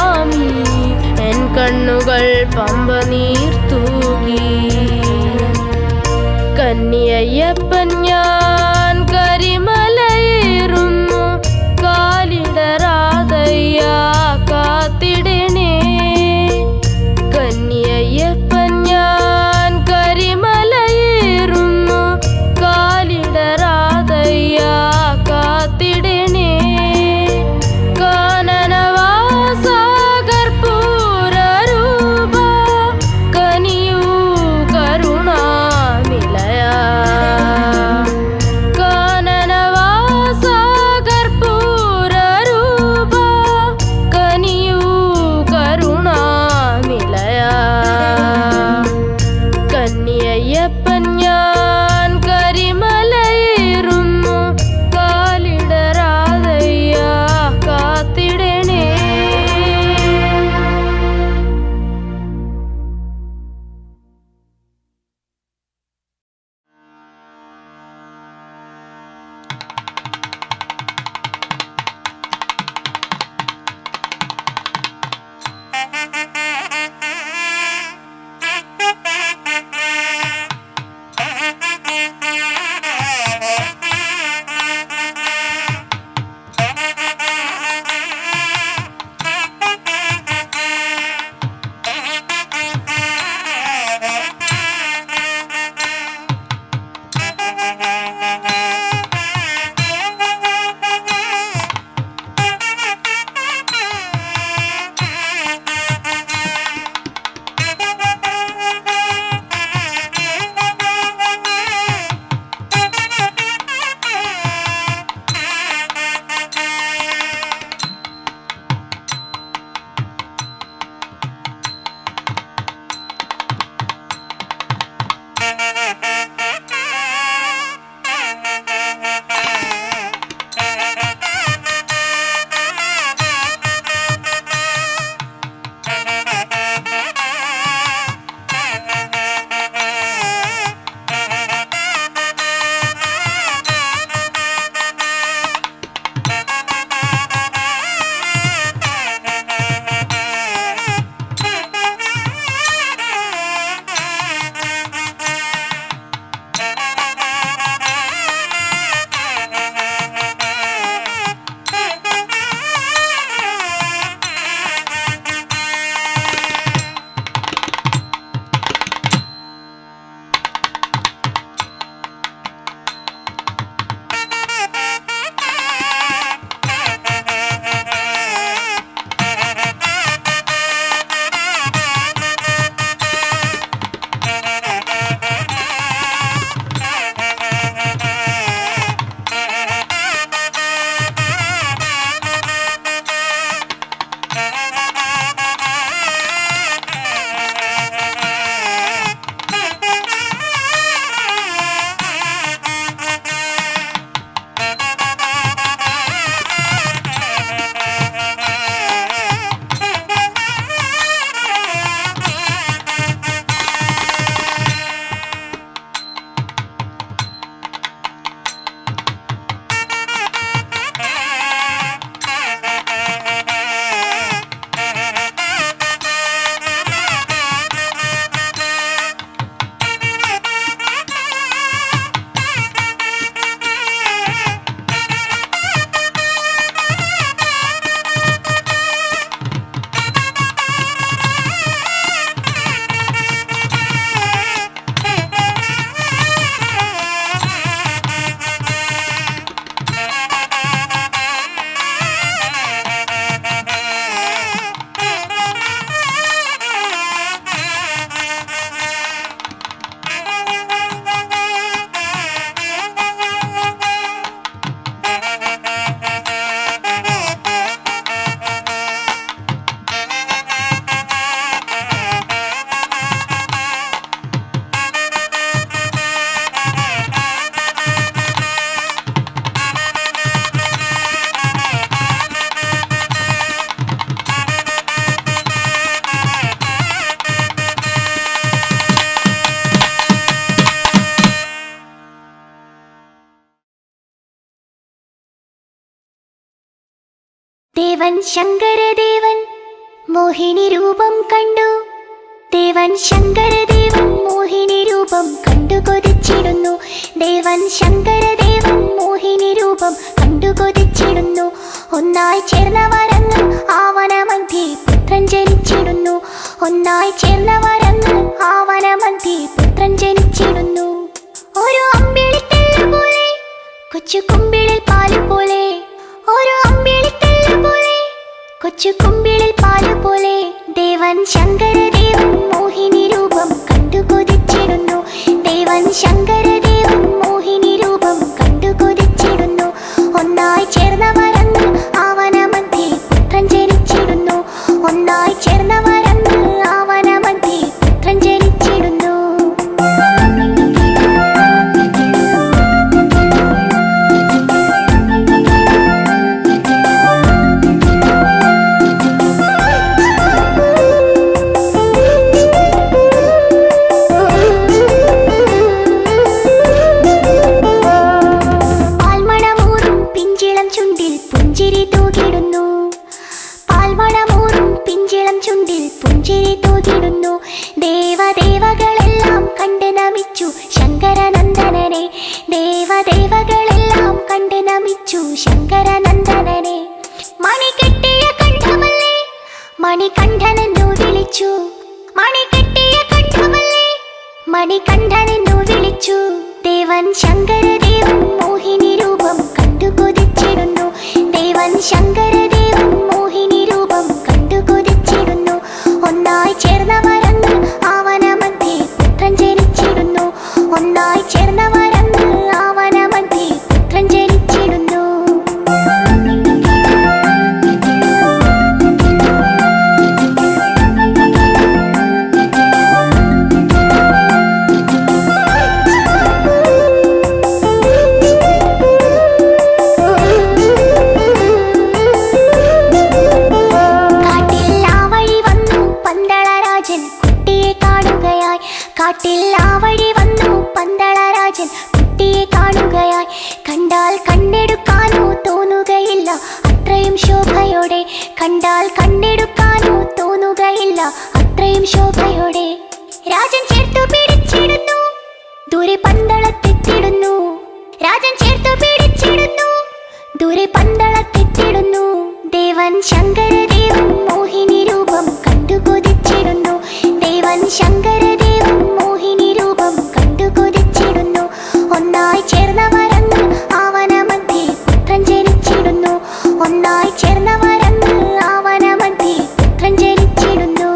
ദേവൻ ശങ്കരദേവൻ മോഹിനി രൂപം കണ്ടു. ദേവൻ ശങ്കരദേവൻ മോഹിനി രൂപം കണ്ടു കൊതിച്ചിടുന്നു. ദേവൻ ശങ്കരദേവൻ മോഹിനി രൂപം കണ്ടു കൊതിച്ചിടുന്നു. ഒന്നായി ചേർന്നവരങ്ങ് ആവനമധ്യേ പുത്രൻ ജനിച്ചിടുന്നു. ഒന്നായി ചേർന്നവരങ്ങ് ആവനമധ്യേ പുത്രൻ ജനിച്ചിടുന്നു. ഒരു അമ്പിളിത്തല്ല പോലെ കൊച്ചു കുമ്പിളിൽ പാല് പോലെ, ഒരു അമ്പിളിത്തല്ല പോലെ കൊച്ചു കുമ്പിളിൽ പാല് പോലെ. ദേവൻ ശങ്കരദേവൻ മോഹിനി രൂപം കണ്ടു കൊതിച്ചിടുന്നു. ദേവൻ ശങ്കരദേവൻ മോഹിനി രൂപം കണ്ടു കൊതിച്ചിടുന്നു. ഒന്നായി ചേർന്നവരങ്ങ് ആവനമധ്യേ പുത്രൻ ജനിച്ചിടുന്നു. ഒന്നായി ചേർന്നവരങ്ങ് ആവനമധ്യേ പുത്രൻ ജനിച്ചിടുന്നു. ദേവദേവകളെല്ലാം കണ്ട് നമിച്ചു ശങ്കരനന്ദനനെ. ദേവദേവകളെല്ലാം കണ്ട് നമിച്ചു ശങ്കരനന്ദനനെ. മണികെട്ടിയ കണ്ഠമല്ലേ മണികണ്ഠനെന്നു വിളിച്ചു. മണികെട്ടിയ കണ്ഠമല്ലേ മണികണ്ഠനെന്നു വിളിച്ചു. ദേവൻ ശങ്കരദേവൻ മോഹിനി രൂപം കണ്ടു കൊതിച്ചിടുന്നു. ദേവൻ ശങ്കരദേവൻ മോഹിനി രൂപം കണ്ടു കൊതിച്ചിടുന്നു. ഒന്നായി ചേർന്നവരങ്ങ് ആവനമധ്യേ പുത്രൻ ജനിച്ചിടുന്നു. ഒന്നായി ചേർന്നവരങ്ങ് ആവനമധ്യേ പുത്രൻ ജനിച്ചിടുന്നു. കാട്ടിൽ ആ വഴി വന്നു പന്തളരാജൻ കുട്ടിയെ കാണുകയായി. കണ്ടാൽ കണ്ടെടുക്കാനോ തോന്നുകയില്ല അത്രയും ശോഭയോടെ. കണ്ടാൽ കണ്ടെടുക്കാനോ തോന്നുകയില്ല അത്രയും ശോഭയോടെ. രാജൻ ചേർത്തു പിടിച്ചിടുന്നു, ദൂരെ പന്തളത്തെത്തിടുന്നു. രാജൻ ചേർത്തു പിടിച്ചിടുന്നു, ദൂരെ പന്തളത്തെത്തിടുന്നു. ദേവൻ ശങ്കരദേവൻ മോഹിനി രൂപം കണ്ടു കൊതിച്ചിടുന്നു. ദേവൻ ശങ്കരദേവൻ മോഹിനി രൂപം കണ്ടു കൊതിച്ചിടുന്നു. ഒന്നായി ചേർന്നവരങ്ങ് ആവനമധ്യേ പുത്രൻ ജനിച്ചിടുന്നു. ഒന്നായി ചേർന്നവരങ്ങ് ആവനമധ്യേ പുത്രൻ ജനിച്ചിടുന്നു.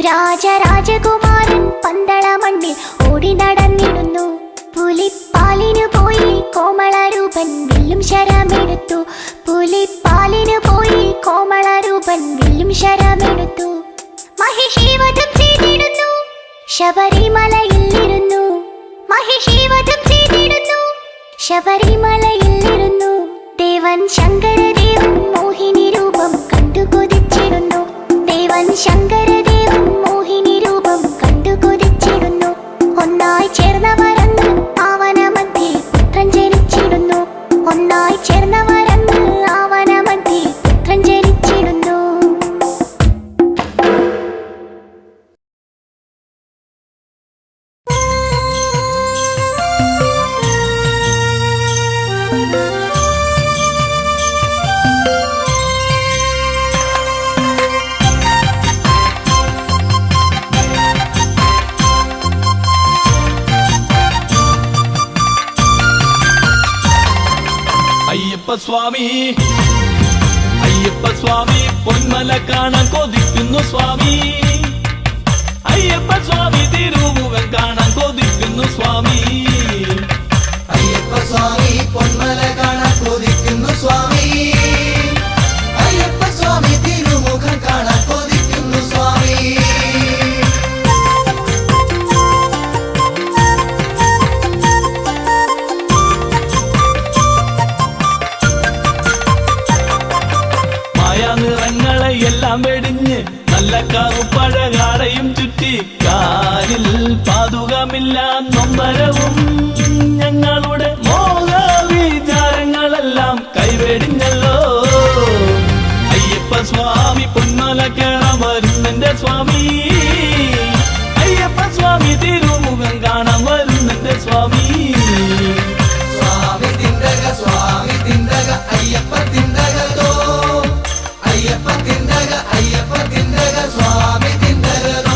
രാജരാജകുമാരൻ പന്തളമണ്ണിൽ ഓടി നടന്നിടുന്നു. പുലിപ്പാലിനു പോയി കോമളരൂപൻ വില്ലും ശരമെടുത്തു. പുലിപ്പാലിനു പോയി കോമളരൂപൻ വില്ലും ശരമെടുത്തു. മഹിഷീവധം ചെയ്തിടുന്നു, ശബരിമലയിൽ ഇരുന്നു. മഹിഷീവധം ചെയ്തിടുന്നു, ശബരിമലയിൽ ഇരുന്നു. ദേവൻ ശങ്കരദേവൻ മോഹിനി രൂപം കണ്ടു കൊതിച്ചിടുന്നു. ദേവൻ ശങ്കരദേവൻ മോഹിനി രൂപം കണ്ടു കൊതിച്ചിടുന്നു. ഒന്നായി ചേർന്നവരങ്ങ് ആവനമധ്യേ പുത്രൻ ജനിച്ചിടുന്നു. ഒന്നായി ചേർന്നവരങ്ങ് ആവനമധ്യേ പുത്രൻ ജനിച്ചിടുന്നു. സ്വാമി അയ്യപ്പ സ്വാമി പൊന്മല കാണാൻ കൊതിക്കുന്നു സ്വാമി. അയ്യപ്പ സ്വാമി തിരുമുഖം കാണാൻ കൊതിക്കുന്നു സ്വാമി. അയ്യപ്പ സ്വാമി പൊന്മല കാണാൻ കൊതിക്കുന്നു സ്വാമി. അയ്യപ്പ സ്വാമി തിരുമുഖം കാണാൻ കൊതിക്കുന്നു സ്വാമി. മാതുകമില്ല നൊമ്പരവും ഞങ്ങളുടെ മോഹ വിചാരങ്ങളെല്ലാം കൈവെടിഞ്ഞല്ലോ. അയ്യപ്പ സ്വാമി പൊന്മല കേറാൻ വരുന്നെന്റെ സ്വാമി, അയ്യപ്പ സ്വാമി തിരുമുഖം കാണാൻ വരുന്നെന്റെ സ്വാമി. സ്വാമി തിണ്ടക അയ്യപ്പ തിണ്ടകതോ, അയ്യപ്പ തിണ്ടക സ്വാമി തിണ്ടകതോ.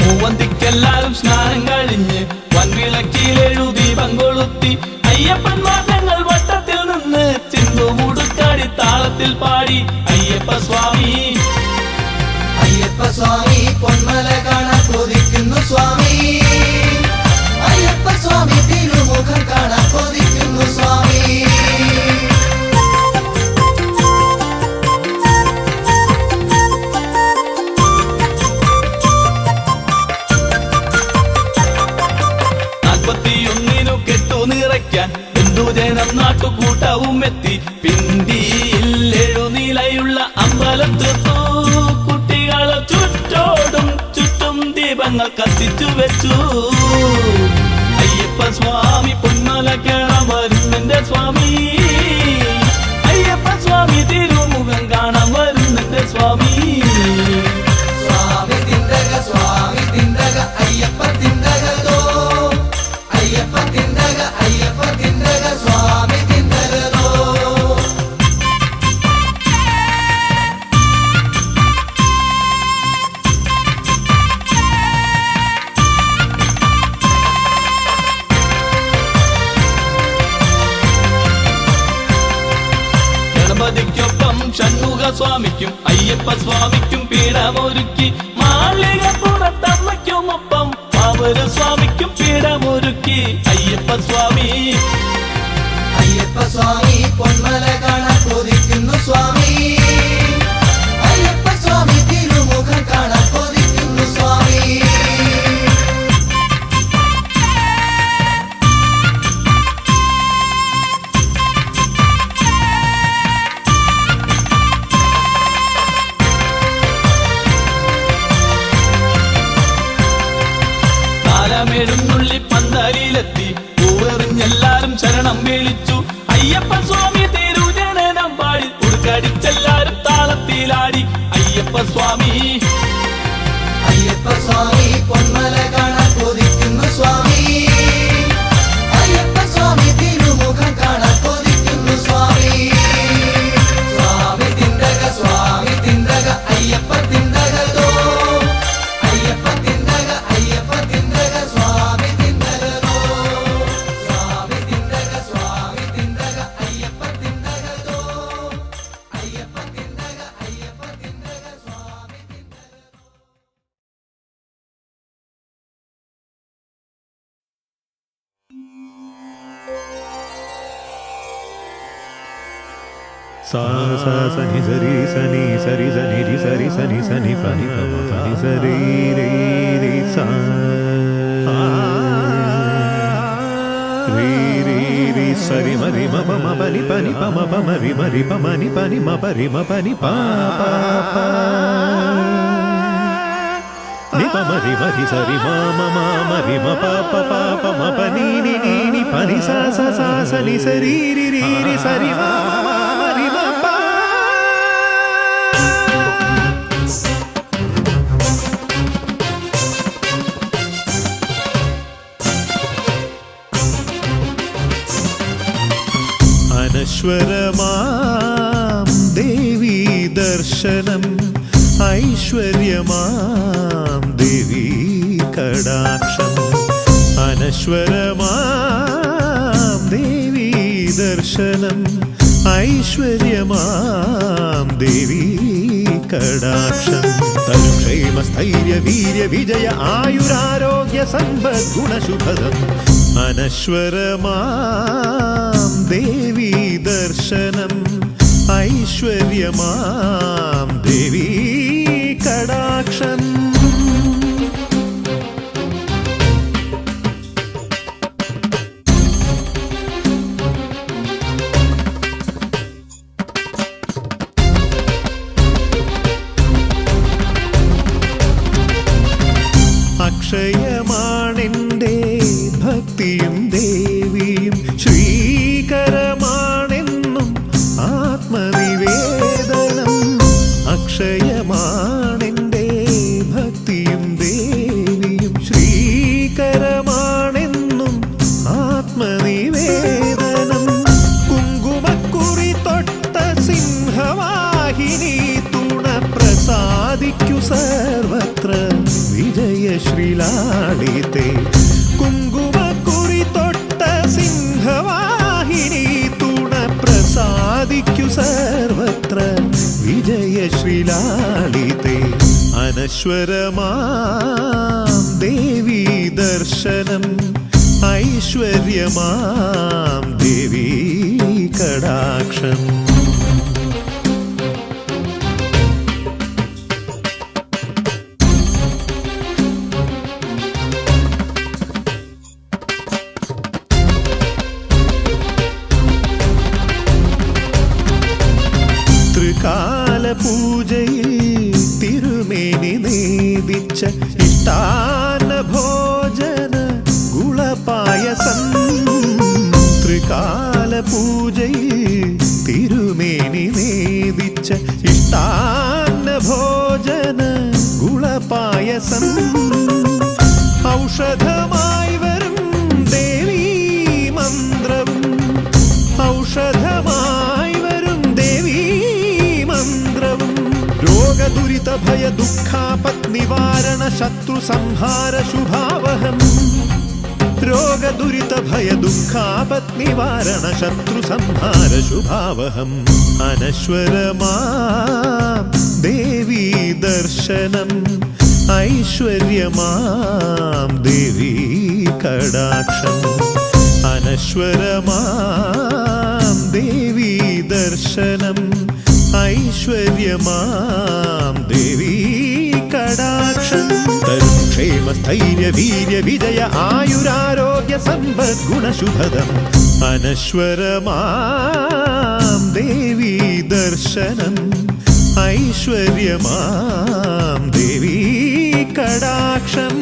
മൂവന്തിക്കെല്ലാരും സ്നാനം കഴിഞ്ഞ് വൻവിളക്കിലെഴുതി പങ്കൊളുത്തി അയ്യപ്പന്മാർ ഞങ്ങൾ വട്ടത്തിൽ നിന്ന് ചിന്തുമുടുക്കാടി താളത്തിൽ പാടി അയ്യപ്പ സ്വാമി, അയ്യപ്പ സ്വാമി പൊന്മല കാണാൻ കൊതിക്കുന്നു സ്വാമി, അയ്യപ്പ സ്വാമി തിരുമുഖം കാണാൻ കൊതിക്കുന്നു സ്വാമി. നിറയ്ക്കാൻ ബന്ധുജനം നാട്ടുകൂട്ടവും എത്തി. പിണ്ടിയിൽ എഴുനിലയുള്ള അമ്പലത്തെത്തു കുട്ടികളെ ചുറ്റോടും ചുറ്റും ദീപങ്ങൾ കത്തിച്ചു വെച്ചു. അയ്യപ്പ സ്വാമി പൊന്മല കേറാൻ വരുന്നെന്റെ സ്വാമി, അയ്യപ്പ സ്വാമി തിരുമുഖം കാണാൻ വരുന്നെന്റെ സ്വാമി. സ്വാമി തിണ്ടക അയ്യപ്പ തിണ്ടകതോ, അയ്യപ്പ തിണ്ടക സ്വാമി തിണ്ടകതോ. ഗണപതിക്കൊപ്പം ഷൺമുഖ സ്വാമിക്കും അയ്യപ്പ സ്വാമിക്കും പീഠമൊരുക്കി. മാളികപ്പുറത്തമ്മയ്ക്കുമൊപ്പം അവര് സ്വാമിക്കും പീഠമൊരുക്കി. അയ്യപ്പ സ്വാമി, അയ്യപ്പ സ്വാമി പൊന്മല കാണാൻ കൊതിക്കുന്നു സ്വാമി, അയ്യപ്പ സ്വാമി തിരുമുഖം കാണാൻ കൊതിക്കുന്നു സ്വാമി. താലമെഴുന്നള്ളി പന്തലിലെത്തി പൂവെറിഞ്ഞെല്ലാരും ശരണം വിളിച്ചു. അയ്യപ്പ സ്വാമി തിരുജനനം പാടി ഉടുക്കടിച്ചെല്ലാരും താളത്തിലാടി. അയ്യപ്പ സ്വാമി, അയ്യപ്പ സ്വാമി പൊന്മല കാണാൻ കൊതിക്കുന്നു സ്വാമി, അയ്യപ്പ സ്വാമി തിരുമുഖം കാണാൻ കൊതിക്കുന്നു സ്വാമി. സ്വാമി തിണ്ടക അയ്യപ്പ തിണ്ടകതോ, അയ്യപ്പ തിണ്ടക സ്വാമി തിണ്ടകതോ. സ്വാമി തിണ്ടക അയ്യപ്പ തിണ്ടകതോ, അയ്യപ്പ തിണ്ടക സ്വാമി തിണ്ടകതോ. sa sa sa ni sari sa ni sari sa ni ri sari sa ni pa ni pa ma pa ni sari ri ri sa ri ri ri sari ma ri ma pa ni pa ma pa ma ri pa ma ni pa ni ma pa ri ma pa ni pa pa ni pa ma ri sari ma ri ma pa ma pa ni pa ni sa ni sari ri ri ri sari ma ri ma pa. അനശ്വരമാം ദേവീ ദർശനം ഐശ്വര്യമാം ദേവീ കടാക്ഷം. അനശ്വരമാം ദേവീ ദർശനം ഐശ്വര്യമാം ദേവീ കടാക്ഷം. തരുക്ഷേമസ്ഥൈര്യ വീര്യ വിജയ ആയുരാരോഗ്യ സമ്പദ് ഗുണശുഭദം. അനശ്വരമാം ദേവീ ദർശനം ഐശ്വര്യമാം ദേവീ കടാക്ഷം. ഐശ്വര്യമാണെൻ്റെ ഭക്തിയും ദേവിയും ശ്രീകരമാണെന്നും ആത്മനിവേദനം അക്ഷയമാണെൻ്റെ ഭക്തിയും ദേവിയും ശ്രീകരമാണെന്നും ആത്മനിവേദനം കുങ്കുമക്കുറി തൊട്ട സിംഹവാഹിനി തുണ പ്രസാദിക്കു സർവത്ര വിജയശ്രീലാളിതേ കുങ്കുമക്കുറി തൊട്ട സിംഹവാഹിനി തുണ പ്രസാദിക്കു സർവത്ര വിജയശ്രീലാളിതേ അനശ്വരമാം ദേവീ ദർശനം ഐശ്വര്യമാം ദേവീ കടാക്ഷം ത്രികാലപൂജയിൽ തിരുമേനി നേദിച്ച ഇഷ്ടാന്ന ഭോജന ഗുളപായസം ത്രികാലപൂജയിൽ തിരുമേനി നേദിച്ച ഇഷ്ടാന്ന ഭോജന ഗുളപായസം ഔഷധമായി വരും ദേവീ മന്ത്രവും ഔഷധമായി വരും ദേവീ മന്ത്രവും രോഗദുരിത ഭയ ദുഃഖാപത് നിവാരണ ശത്രു സംഹാര ശുഭാവഹം രോഗദുരിത ഭയ ദുഃഖാപത് നിവാരണ ശത്രു സംഹാര ശുഭാവഹം അനശ്വരമാം ദേവീ ദർശനം ഐശ്വര്യമാം ദേവീ കടാക്ഷം അനശ്വരമാം ദേവീ ദർശനം ഐശ്വര്യമാം ദേവീ കടാക്ഷം തരും ക്ഷേമസ്ഥൈര്യ വീര്യ വിജയ ആയുരാരോഗ്യ സമ്പദ് ഗുണശുഭദം അനശ്വരമാം ദേവീ ദർശനം ഐശ്വര്യമാം ദേവീ കടാക്ഷം